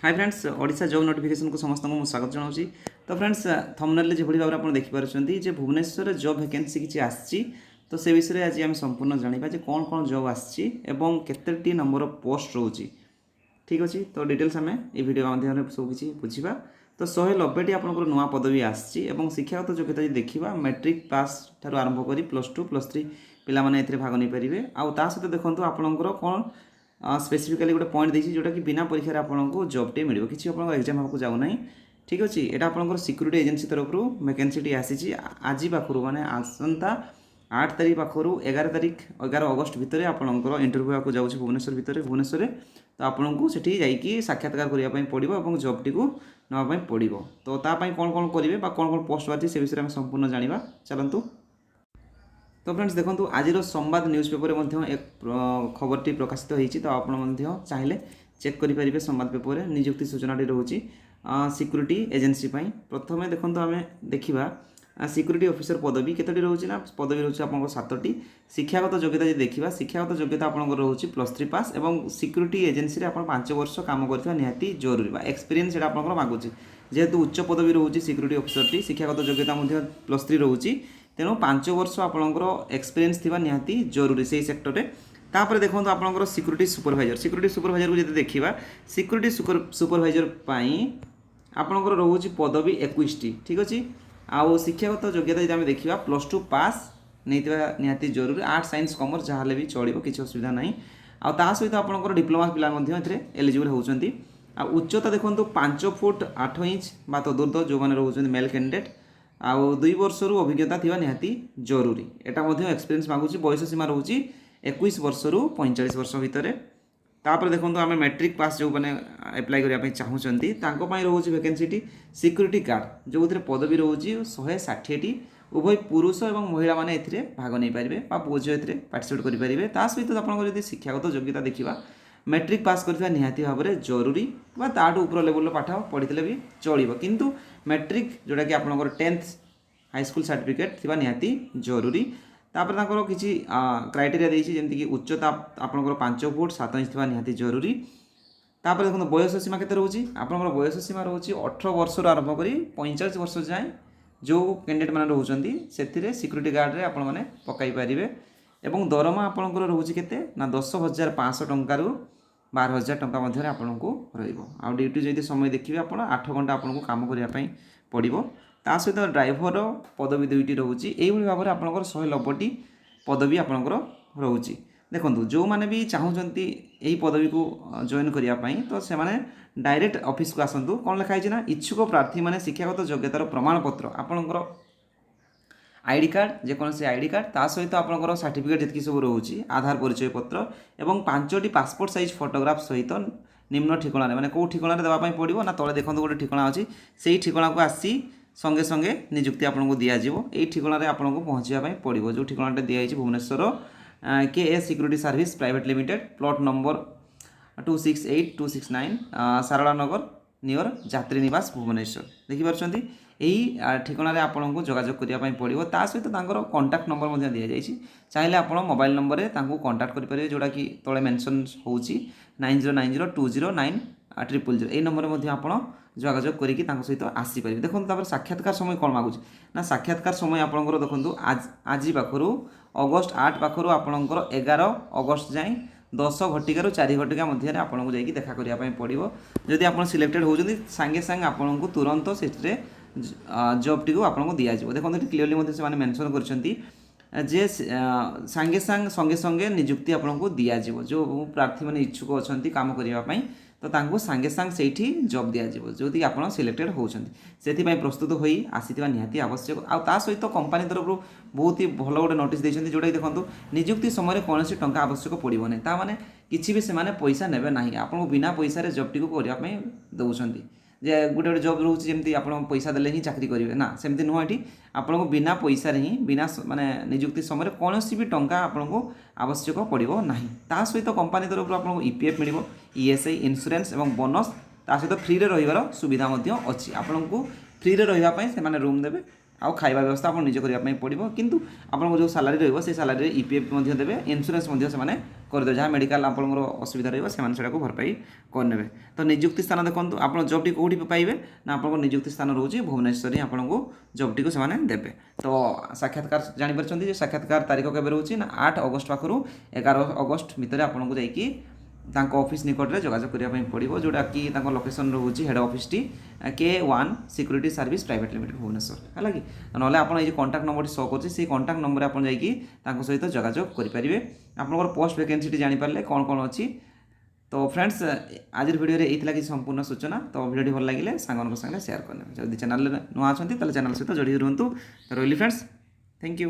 Hi friends Odisha job notification को समस्त को स्वागत जनाऊँगी। तो फ्रेंड्स थंबनेल जो भाव आप देखिपुंट जे भुवनेश्वर जॉब वैकेंसी किसी आसी तो से विषय आज आम संपूर्ण जाना जे कौन कौन जॉब आते नंबर पोस्ट रोचे। ठीक अच्छे तो डिटेल्स आम ये वीडियो माध्यम सब किसी बुझा। तो 190टी आपंकर नुआ पदवी आसी शिक्षागत योग्यता देखा मैट्रिक पास ठार आरंभ कर +2 +3 पिलाने भाग नहीं पारे। आ सहित देखो आपंकर कौन स्पेसिफिकाली गोटे पॉइंट देखिए जोटा कि बिना परीक्षा आपको जॉबटे मिले किसी आप एग्जाम आपको जाऊना। ठीक अच्छे यहाँ आपंकर सिक्यूरीटी एजेंसी तरफ वैकेंसीटी आसी आज पाखु माने आसंता 8 तारीख पाखु 11 तारीख 11 अगस्त भितर आपंकर इंटरव्यू को जाऊँगी भुवनेश्वर। तो आपको सेठी जाइए साक्षात्कार करने पड़ो और जॉबटी को नापी पड़ो। तो कौन कौन करेंगे कौन कौन पोस्ट बाहर से विषय में संपूर्ण जाना चलतु। तो फ्रेंड्स देखो आज संवाद न्यूज पेपर में एक खबरटी प्रकाशित होती तो आप चाहिए चेक करेंगे संवाद पेपर नियुक्ति सूचनाटी रोचे सिक्यूरीटी एजेंसी प्रथम देखो आम देखा सिक्यूरीटी ऑफिसर पदवी केतोटी रोचे ना पदवी रोचे आप 7टी। शिक्षागत योग्यता जो देखा शिक्षागत योग्यता आप रोचे +3 पास और सिक्यूरीटी एजेंसी आप 5 वर्ष काम करवा निहाती जरूरी एक्सपीरियंस आप मागुचे जेहेतु उच्च पदवी रोचे सिक्यूरीटी ऑफिसर टी शिक्षागत योग्यता +3 रोचे तेणु 5 वर्ष आपंकर एक्सपीरियंस थी निहाती जरूरी से सेक्टर में। तापर देखो आपंकर सिक्यूरीटी सुपरभाइजर को जो देखा सिक्यूरीटी सुपरभाइजर आपंकर रोचे पदवी 21टी। ठीक अच्छे आउ शिक्षागत योग्यता जो आम देखा +2 पास नहीं निहाती जरूरी आर्ट साइंस कॉमर्स जहाँ भी चलो किसी असुविधा ना। आ सहित आपंकर डिप्लोमा पिला एलिजिबल होती। उच्चता देखो 5 फुट 8 इंच बा तदूर्ध जो मैंने रोचे मेल कैंडिडेट आउ 2 वर्ष अभिज्ञता थी निहाती जरूरी। यहाँ एक्सपीरियंस मागुची बयस सीमा रोचे 21 वर्ष रु 45 वर्ष भितर। तापर देखो आम मैट्रिक पास जो मैंने एप्लाई करने चाहूँगी रोचे वैकेंसीटी सिक्यूरीटी गार्ड जो पदवी रोचे 160टी उभय पुरुष और महिला माने भाग नहीं पारे पुओ झील पार्टिसिपेट करेंगे। सहित आप शिक्षागत योग्यता देखा मैट्रिक पास करथिबा निहाती भाव में जरूरी ताठू ऊपर लेवल पाठ पढ़ी भी चलो किंतु मैट्रिक जोटा कि आपंकर 10th हाईस्कूल सर्टिफिकेट थी निहाती जरूरी। तापर किसी क्राइटेरिया देती जमीक उच्चता आपंकर 5 फुट 7 इंच थी निहाती जरूरी। तापर देखो बयस सीमा के रोचे आपंकर बयस सीमा रोचे 18 वर्ष आरंभ कर 45 वर्ष जाए जो कैंडिडेट मैंने रोचे से सिक्यूरीटी गार्ड में आपने पकई पारे। और दरमा आपंकर रोचे केते ना 10,500 टंका 12,000 टंका मध्य आपको रहा। ड्यूटी जब समय देखिए आप 8 घंटा आपको काम करने पड़ो। ता सहित ड्राइवर पदवी 2टी रोचे यही भाव में आपंकर 190टी पदवी आपंकर रोचे। देखो जो मैंने भी चाहूँगी यही पदवी को जॉइन करने तो से डायरेक्ट ऑफिस को आसतु कौन लिखाई ना इच्छुक प्रार्थी मैंने शिक्षागत योग्यतार प्रमाणपत्र आपंकर आईडी कार्ड जेकोसी आईडी कार्ड ता सहित आपंकर सर्टिफिकेट जी सब रोचे आधार परिचय पत्र और 5टी पासपोर्ट साइज फोटोग्राफ सहित निम्न ठिकाना मैंने कौ ठिकाना देवाई पड़ो ना तले देखो गोटे ठिकाना अच्छी से ठिकाना को आसी संगे संगे नियुक्ति आपको दिज्व यही ठिकाना आपको पहुँचापी पड़ो जो ठिकाना दिखाई Bhubaneswar KS security service private limited plot number 268-269 Sarala Nagar near Yatri Niwas Bhubaneswar देखिपुंट यही ठिकाना आपको जोगाजोग करने पड़ो। ता सहित कंटाक्ट नंबर दि जाए चाहिए आप मोबाइल नंबर में कंटाक्ट करेंगे जोटा कि तले मेंशन हो 9090200900 यही नंबर में आप जोगाजोग करके सहित आसीपारे। देखो साक्षात्कार समय कौन मागुच ना साक्षात्कार समय आपंकर देखो आज पाखु अगस्त 8 पाखु आपंकर 11 अगस्त जाए 10 घटिकार 4 घटिका मध्य आपको जाकि देखा करने पड़ो। जदि आप सिलेक्टेड होती सांगे सांगे आपको तुरंत से जॉबटी को आपको दिज्व। देखो क्लीयरली से मेंशन कर सांगे संगे संगे नियुक्ति आपको दिज्व जो प्रार्थी मैंने इच्छुक अच्छा काम करने तो सांगे सांगे से जॉब दिज्व जो कि आप सिलेक्टेड होती से प्रस्तुत हो आसी निहाती आवश्यक। आ सहित कंपनी तरफ बहुत ही भल गोटे नोटिस देते जोटा कि देखो नियुक्ति समय कौन टंका आवश्यक पड़ो ना ताने किसी भी से पैसा ने ना आपको बिना पैसा जॉबटी को करने दौरान जे गोटे गोटे जॉब रोचे जमी आप पैसा देले ही चाकरी करेंगे ना सेमती नुह ये आपको बिना पैसा ही बिना माने नियुक्ति समय कौन भी टंका आपको आवश्यक पड़ो ना। ता सहित कंपनी तरफ आपको EPF मिल ESI इन्शुरेंस और बोनस ता सहित फ्री रे रहिबार सुविधा अच्छी आपको फ्री रे रहिबा पई से माने रूम देबे आउ खाଇବା व्यवस्था आप निजे करने पड़ो किंतु आपको जो सालारी रही से सालारी ईपीएफ देवे इन्शुरान्स से करदे जहाँ मेडिकल आपंकर असुविधा रही भरपाई करने। तो निजुक्ति स्थान देखो आप जॉब टी कौटी पाइबे ना आप निजुक्ति स्थान रोचे भुवनेश्वर ही आपको जॉब टी को देवे। तो साक्षात्कार जापर साक्षात्कार तारीख केवे रोचे ना 8 अगस्ट पाखु 11 अगस्ट भितर आपको जाकि ऑफिस निकट में जोगाजोग करने पड़ो जोटा कि लोकेशन रोचे head office T K1 security service private limited Bhubaneswar है कि ना आप कंटाक्ट नंबर शो कर कंटाक्ट नंबर आप सहित जोगाजोग करेंगे आपंकर पोस्ट वैकेंसी जानीपारे कौन कौन अच्छी। तो फ्रेंड्स आज वीडियो रे यही संपूर्ण सूचना। तो वीडियो भल लगे सांग साथ शेयर करने जब चैनल नुआ अच्छा चैनल सहित जोड़ी रुहतु। रही फ्रेंड्स थैंक यू।